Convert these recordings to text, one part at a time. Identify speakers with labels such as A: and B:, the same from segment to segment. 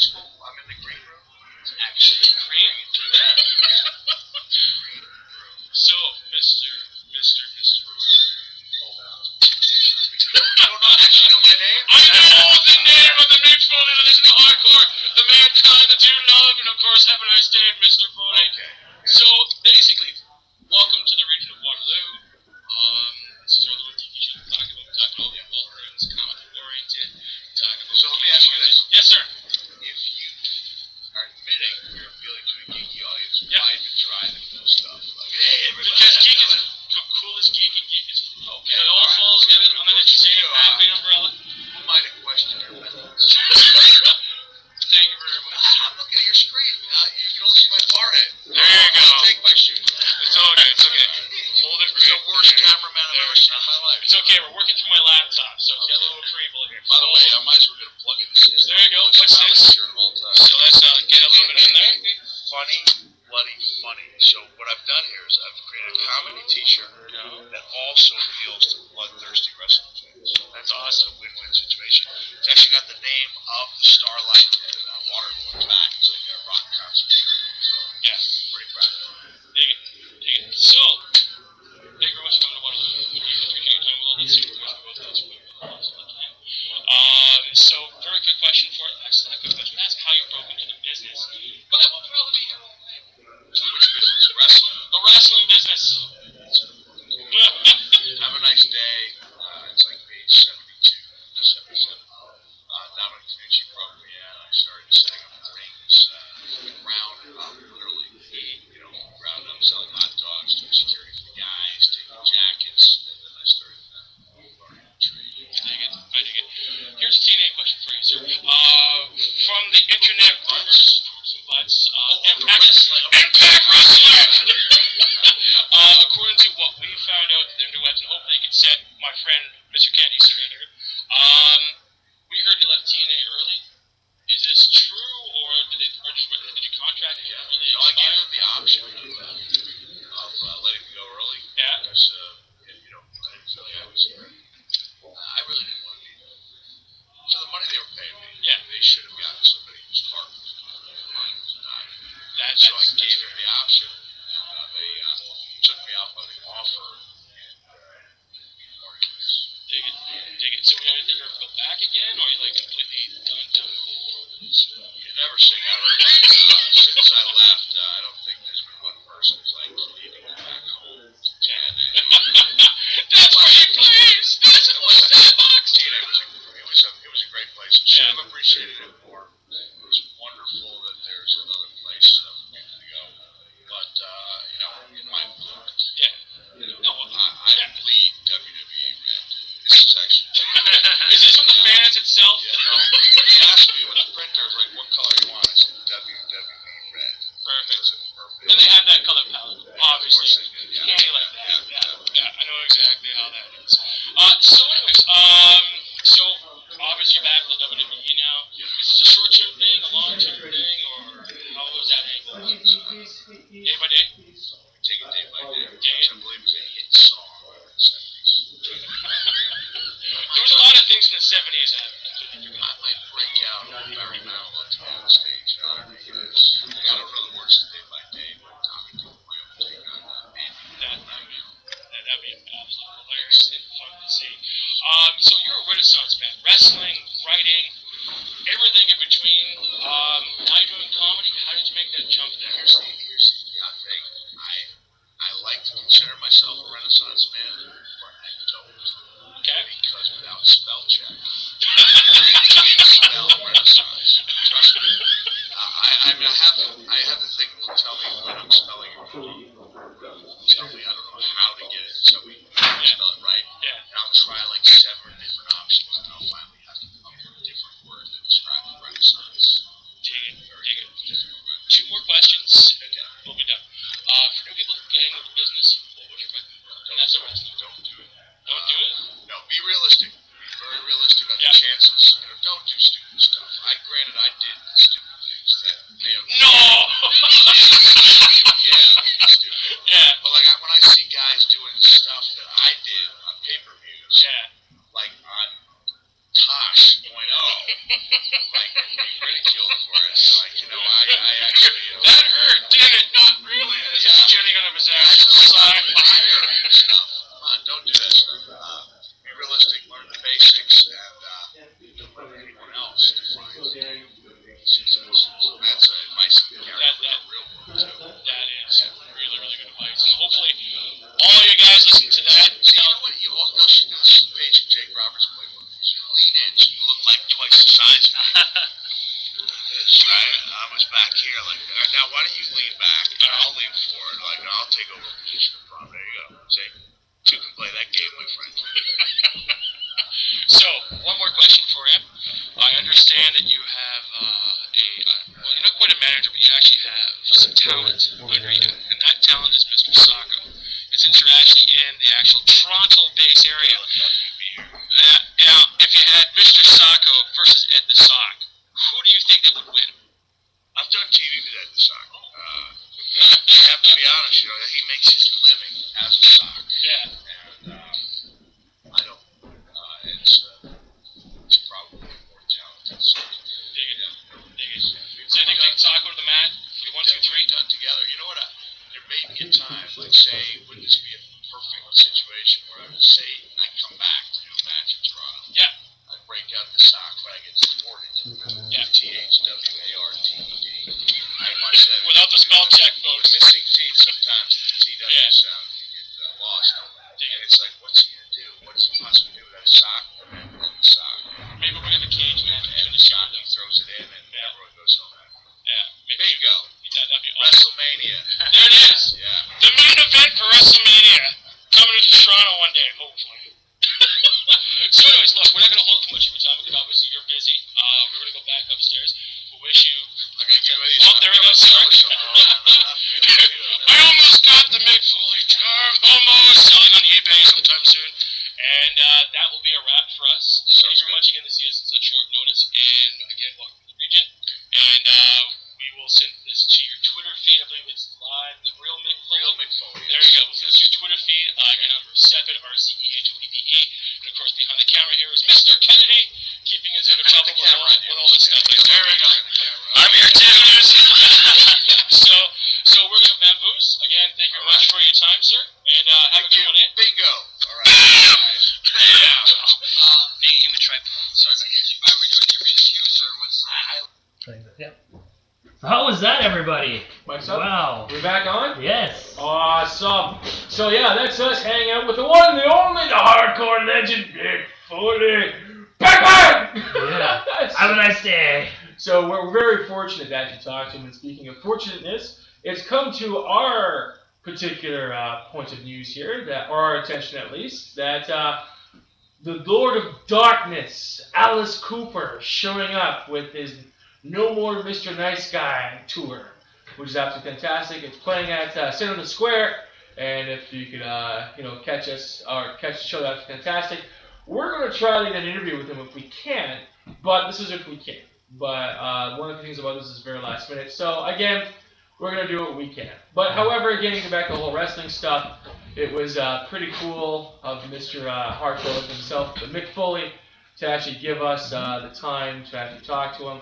A: school. I'm in the green room.
B: It's actually green?
A: Yeah. Green room.
B: So, Mr.
A: Hold on. You don't actually know my name?
B: I know the name of the Mick Foley that listen to hardcore, the mankind that you love, and of course, have a nice day, Mr. Foley.
A: Okay.
B: So, basically, welcome to the region of Waterloo. This is our little TV show we talk about all things comic-oriented,
A: So let me ask you this.
B: Yes, sir.
A: If you are admitting you're appealing to a geeky audience,
B: Yeah.
A: why even try the cool stuff? Like, hey, everybody.
B: Because geek is the coolest geek and geek is.
A: Okay.
B: It all falls together under the same happy umbrella.
A: Who might have questioned your methods?
B: Thank you very much.
A: I'm looking at your screen. You can only see my forehead.
B: There you go.
A: I'll take my shoes.
B: It's all good. It's okay. Hold it.
A: It's the worst cameraman I've ever seen in my life.
B: It's okay. We're working through my laptop, so get a little agreeable here.
A: By the way, I might as well get a plug in this.
B: There you go. What's this? So let's get a little bit in there.
A: Funny, bloody funny. So what I've done here is I've created a comedy T-shirt that also appeals to bloodthirsty wrestling fans.
B: That's awesome.
A: Win-win situation. It's actually got the name of the Starlight and Waterloo back. It's like a rock concert shirt. So
B: Yeah.
A: pretty proud of it.
B: Dig it. So, thank you very much for coming to Waterloo. We appreciate your time with all this. So, very quick question for actually not a quick question. Ask how you broke into the business. But that will probably be your own name.
A: Which business? Wrestling?
B: The wrestling business.
A: Have a nice day. It's like page 72, 77. Dominic Finucci broke me in. I started setting up rings from the ground up, literally. Ground up, selling hot dogs, doing security for the guys, taking jackets, and then I started learning to trade.
B: I dig it. Here's a TNA question for you, sir. From the internet rumors, butts, Impact Wrestling. According to what we found out on the interwebs, and hopefully you can set my friend Mr. Candy straight here. We heard you left TNA early. Is this true, or did you contract it?
A: Yeah.
B: Really
A: I gave him the option of letting me go early.
B: Yeah.
A: Because, I didn't feel like I was I really didn't want to be there. So the money they were paying me, they should have gotten somebody whose heart was mine was not. So I gave him the option, and they took me off of the offer, and
B: Dig it. So we have anything to go back again, or are you like completely done with it?
A: you never sing out of it. Since I left, I don't think there's been one person who's like, you need to go back home to TNA.
B: That's pretty please. That's what's that box.
A: TNA it was a great place. I should have appreciated it more. It was wonderful that there's another place for people to go. But, in my book, I don't bleed WWE red. This is actually...
B: Is this from the fans itself?
A: Yeah, no. They asked me with the printers, like, what color you want? I said, WWE red.
B: Perfect.
A: Perfect.
B: And they have that color palette, obviously.
A: Of course they did, yeah.
B: Candy like that. Yeah, I know exactly how that is. So anyways, so obviously back in the WWE now. Is this a short-term thing, a long-term thing, or how is that angle? Day by day?
A: We take it day by day.
B: Day.
A: I believe it was a hit song in the 70s.
B: There was a lot of things in the 70s that
A: I might break out Barry Manilow to be on the stage. Because I don't know the words to day by day, but Tommy did my own take on Andy.
B: That'd be absolutely hilarious and fun to see. So you're a Renaissance man. Wrestling, writing, everything in between. Now you're doing comedy. How did you make that jump there?
A: Here's the odd thing. I like to consider myself a Renaissance man, but I don't.
B: Okay.
A: Because without spell check, spell Renaissance. Trust me. I have the thing to tell me when I'm spelling it wrong. Tell me I don't know how to get it, so we spell it right.
B: Yeah.
A: And I'll try like 7 different options, and I'll finally have to come up with a different word that describes Renaissance.
B: Dig it. 2 more questions. We'll be done. For new people getting into the business, what would you recommend? And that's a wrestling.
A: Don't do it.
B: Don't do it?
A: No, be realistic. Be very realistic on the chances. Don't do stupid stuff. Granted, I did stupid things that may have...
B: No!
A: Yeah, stupid.
B: Yeah.
A: But like when I see guys doing stuff that I did on pay-per-views, like on Tosh 0.0, like being ridiculed for it. Like, you know, I actually
B: that hurt, didn't it? Not really. As he's jetting out of his ass.
A: fire and stuff. Come on, don't do that stuff. Be realistic, learn the basics, and don't let anyone else define so that's advice you can carry for the real world too.
B: That is really, really good advice. And hopefully, all you guys listen to that.
A: So you know what? You all should do this page of Jake Roberts' playbook. Lean in, so you look like twice the size of me. Right? I was back here, like, now why don't you lean back? I'll lean forward, like, I'll take over the position in front. There you go. See? Two can play that game, my friend.
B: So, one more question for you. I understand that you have well, you're not quite a manager, but you actually have some talent under you, and that talent is Mr. Sacco. It's actually in the actual Toronto base area. Now, if you had Mr. Sacco versus Ed the Sock, who do you think that would win?
A: I've done TV with Ed the Sock. I have to be honest, you know, he makes his living as a sock.
B: Yeah.
A: And I don't. It's probably more talented. So,
B: Dig it. So you think Sacco to the mat? 1, 2, 3?
A: Done together. You know what? There may be a time, like say, wouldn't this be a perfect situation where I would say I come back to do a match in Toronto?
B: Yeah.
A: I break out the sock, but I get supported.
B: Yeah.
A: THWARTED. I watch that.
B: Without the spell check,
A: The
B: folks.
A: missing teeth sometimes the T doesn't sound. You get lost. And it's like, what's he gonna do? What's he possibly do with that sock? And then the sock.
B: Maybe we're gonna have a cage match
A: And
B: between
A: the
B: the
A: sock,
B: sock.
A: he throws it in, and everyone goes home happy.
B: Yeah. Maybe.
A: Bingo.
B: That'd be awesome.
A: WrestleMania.
B: There it is.
A: Yeah.
B: The main event for WrestleMania. Coming to Toronto one day, hopefully. So anyways, look, we're not going to hold too much of your time because obviously you're busy. We're going to go back upstairs. We wish you...
A: I gotta get ready.
B: Oh, there we go, sorry. I almost got the Mick Foley charm. Almost. Selling on eBay sometime soon. And that will be a wrap for us. Thank you very much again to see us at such short notice. And again, welcome to the region. And we will send this to your Twitter feed. I believe it's live. The real Mick Foley.
A: Real Mick Foley.
B: There you go. We'll send it to your Twitter feed. Your number is 7, RCEHoppe. And of course, behind the camera here is Mr. Kennedy, keeping us out of trouble with all this stuff. There we go. I'm here too. So we're going to bamboos. Again, thank you very much for your time, sir. And have a good one, eh?
A: Bingo. All right. Guys.
B: Being in the tribe. Sorry, are we doing the arena cues or what's
C: Yeah. So how was that, everybody?
D: Mike's up.
C: Wow.
D: We're back on?
C: Yes.
D: Awesome. So yeah, that's us hanging out with the one, the only, the hardcore legend, Mick Foley. Back!
C: Yeah. Have a nice day.
D: So we're very fortunate to actually talk to him. And speaking of fortunateness, it's come to our particular point of news here, that, or our attention at least, that the Lord of Darkness, Alice Cooper, showing up with his No More Mr. Nice Guy tour, which is absolutely fantastic. It's playing at Cinema Square, and if you could, catch us or catch the show, that's fantastic. We're going to try to get an interview with him if we can, but this is if we can. But one of the things about this is very last minute. So again, we're going to do what we can. But however, again, getting back to the whole wrestling stuff, it was pretty cool of Mr. Hardcore himself, Mick Foley, to actually give us the time to actually talk to him.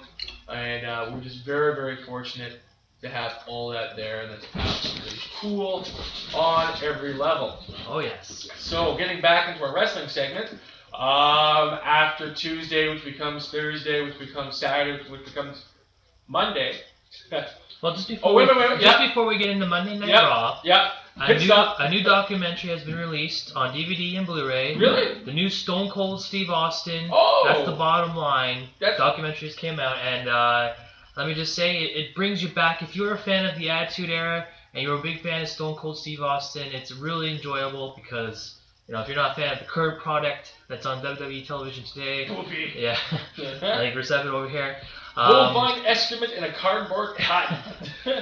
D: And we're just very, very fortunate to have all that there, and that's absolutely cool on every level.
C: Oh, yes.
D: So, getting back into our wrestling segment, after Tuesday, which becomes Thursday, which becomes Saturday, which becomes Monday.
C: Well, just before,
D: wait.
C: before we get into Monday Night Raw, a new documentary has been released on DVD and Blu-ray.
D: Really?
C: The new Stone Cold Steve Austin.
D: Oh!
C: That's the bottom line.
D: That's...
C: Documentaries came out, and let me just say, it brings you back. If you're a fan of the Attitude Era and you're a big fan of Stone Cold Steve Austin, it's really enjoyable because, if you're not a fan of the current product that's on WWE television today, yeah, like Reception over here.
D: Bovine excrement in a cardboard cut.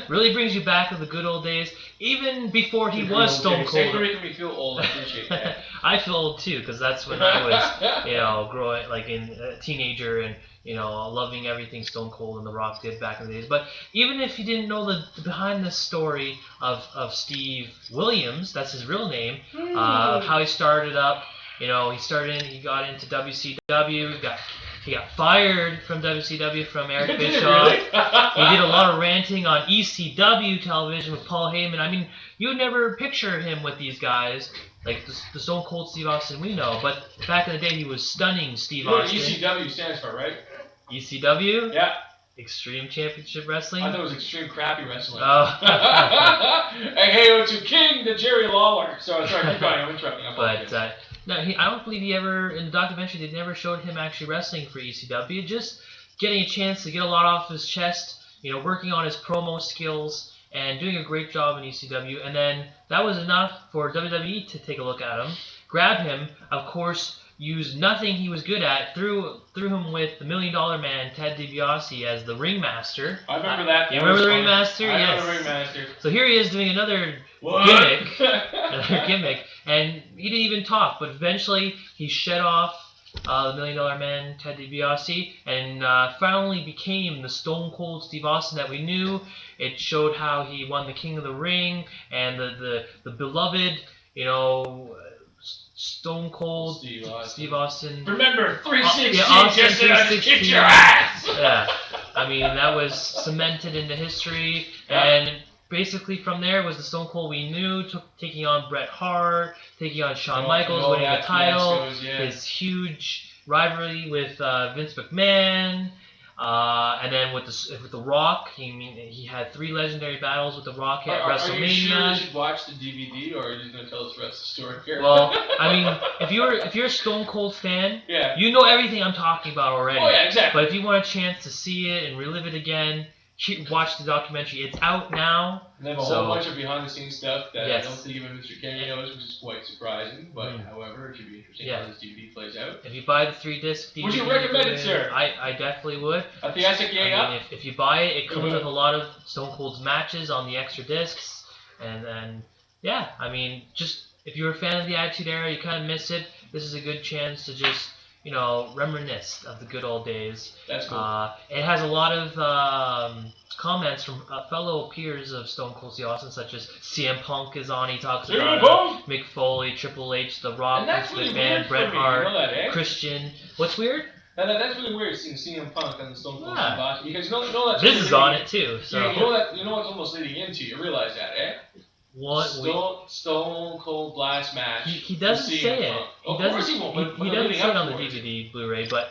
C: Really brings you back to the good old days, even before he was Stone Cold.
D: Thanks for making me feel old. I appreciate that.
C: I feel old too, because that's when I was, growing, like in a teenager, and loving everything Stone Cold and The Rock did back in the days. But even if you didn't know the behind the story of Steve Williams, that's his real name, how he started up. He got into WCW, got He got fired from WCW from Eric
D: Did it
C: Bischoff.
D: really?
C: He did a lot of ranting on ECW television with Paul Heyman. I mean, you would never picture him with these guys, like the Stone Cold Steve Austin we know. But back in the day, he was stunning Steve
D: You know what
C: Austin.
D: ECW stands for, right?
C: ECW?
D: Yeah.
C: Extreme Championship Wrestling?
D: I thought it was extreme crappy wrestling.
C: Oh.
D: And hey, to King the Jerry Lawler. Sorry, keep going. I'm interrupting.
C: But no, I don't believe he ever in the documentary. They never showed him actually wrestling for ECW. Just getting a chance to get a lot off his chest. You know, working on his promo skills and doing a great job in ECW. And then that was enough for WWE to take a look at him, grab him. Of course, used nothing he was good at. Threw him with the $1 Million Man Ted DiBiase as the ringmaster.
D: I remember that.
C: You remember the ringmaster?
D: I
C: Yes.
D: remember the ringmaster.
C: So here he is doing another
D: What?
C: gimmick, and he didn't even talk. But eventually, he shed off the $1 Million Man Ted DiBiase, and finally became the Stone Cold Steve Austin that we knew. It showed how he won the King of the Ring and the beloved, you know, Stone Cold Steve Austin.
D: Remember 360
C: Austin
D: just to
C: 316.
D: kick your ass.
C: Yeah, I mean that was cemented into history, and basically from there was the Stone Cold we knew, taking on Bret Hart, taking on Shawn Michaels, winning the title, his huge rivalry with Vince McMahon, and then with the Rock, he had 3 legendary battles with the Rock at WrestleMania.
D: Are you sure we should watch the DVD, or are you just going to tell us the rest of the story here?
C: Well, I mean, if you're a Stone Cold fan,
D: yeah,
C: you know everything I'm talking about already.
D: Oh yeah, exactly.
C: But if you want a chance to see it and relive it again, watch the documentary. It's out now.
D: And they have a whole bunch of behind-the-scenes stuff that I don't think even Mr. Kenny knows, which is quite surprising. But however, it should be interesting how this DVD plays out.
C: If you buy the 3-disc DVD,
D: would you recommend it, sir?
C: I definitely would.
D: At the SAK
C: up? If you buy it, it comes with a lot of Stone Cold's matches on the extra discs, and then yeah, I mean, just if you're a fan of the Attitude Era, you kind of miss it. This is a good chance to just, you know, reminisce of the good old days.
D: That's cool.
C: It has a lot of comments from fellow peers of Stone Cold Steve Austin, such as CM Punk is on. He talks about Mick Foley, Triple H, The Rock, Vince McMahon, Bret Hart, Christian. What's weird?
D: That's really weird seeing CM Punk on the Stone Cold Steve Austin, because you know that's
C: this is on it too. So
D: you know what's almost leading into. You realize that, eh?
C: What?
D: Stone Cold Blast match.
C: He doesn't say it.
D: Of course he won't.
C: He doesn't say it on the DVD, Blu-ray, but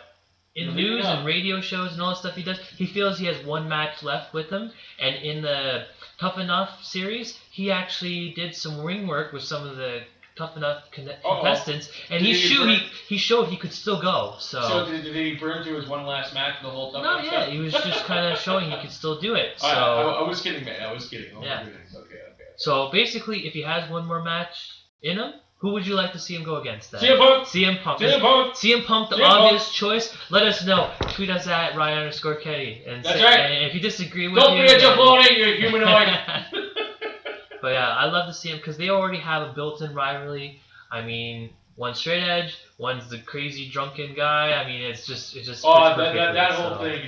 C: in news and radio shows and all the stuff he does, he feels he has one match left with him. And in the Tough Enough series, he actually did some ring work with some of the Tough Enough contestants, and he showed he could still go. So
D: did he burn through his one last match the whole Tough
C: Enough?
D: No,
C: yeah, he was just kind of showing he could still do it. So
D: I was kidding, man. I was kidding.
C: Yeah.
D: Okay.
C: So basically, if he has one more match in him, who would you like to see him go against then?
D: CM Punk!
C: CM Punk. CM Punk, the
D: CM
C: obvious choice. Let us know. Tweet us at Ryan_Kenny. And
D: that's right.
C: And if you disagree with
D: Don't
C: him,
D: be a jabroni, you humanoid.
C: But yeah, I love to see him because they already have a built-in rivalry. I mean, one's straight edge, one's the crazy drunken guy. I mean, it's just.
D: That whole thing.